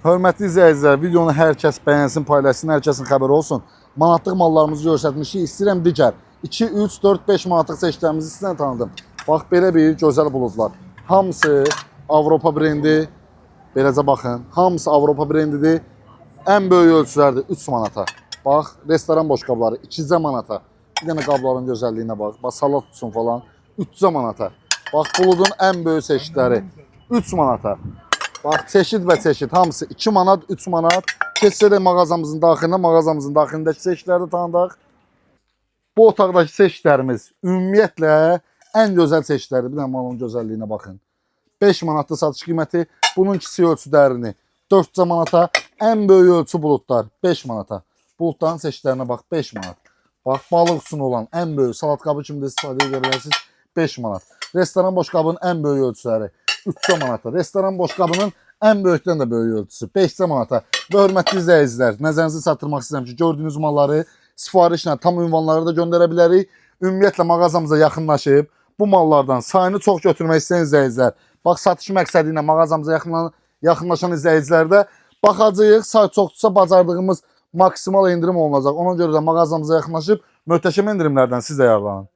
Hörmətli izləyicilər, videonu hər kəs bəyənsin, paylaşsın, hər kəsin xəbəri olsun. Manatlıq mallarımızı göstərmişik. İstəyirəm digər 2, 3, 4, 5 manatlıq seçkilərimizi sizdən tanıdım. Bax, belə bir gözəl buludlar. Hamısı Avropa brendi. Beləcə baxın. Hamısı Avropa brendidir. Ən böyük ölçülərdir 3 manata. Bax, restoran boşqabları 2 manata. Bir dənə qabların gözəlliyinə bax. Bax, salat tutsun falan 3 manata. Bax, buludun ən böyük seçkiləri 3 manata. Bax, çeşid və çeşid hamısı 2 manat, 3 manat. Keçsə də mağazamızın daxilindəki seçkiləri tanıdıq. Bu otaqdakı seçkilərimiz ümumiyyətlə ən gözəl seçkilərdir. Bir dənə malın gözəlliyinə baxın. 5 manatlı satış qiyməti. Bunun kiçik ölçü dərini 4 manata. Ən böyük ölçü buludlar 5 manata. Buludların seçkilərinə bax, 5 manat. Bax, balıq üstünə olan ən böyük salat qabı kimi də istifadə edə bilərsiniz, 5 manat. Restoran boşqabının ən böyük ölçüləri 3 manata. Restoran boşqabının ən böyükdən də böyük ölçüsü 5 manata. Və hörmətli izləyicilər, nəzərinizə çatdırmaq istəyirəm ki, gördüyünüz malları sifarişlə tam ünvanlara da göndərə bilərik. Ümumiyyətlə mağazamıza yaxınlaşıb bu mallardan sayını çox götürmək istəyən izləyicilər, bax, satış məqsədi ilə mağazamıza yaxınlaşan izləyicilərdə baxacağıq, say çoxdursa bacardığımız maksimal endirim olunacaq. Ona görə də mağazamıza yaxınlaşıb möhtəşəm endirimlərdən siz də yararlanın.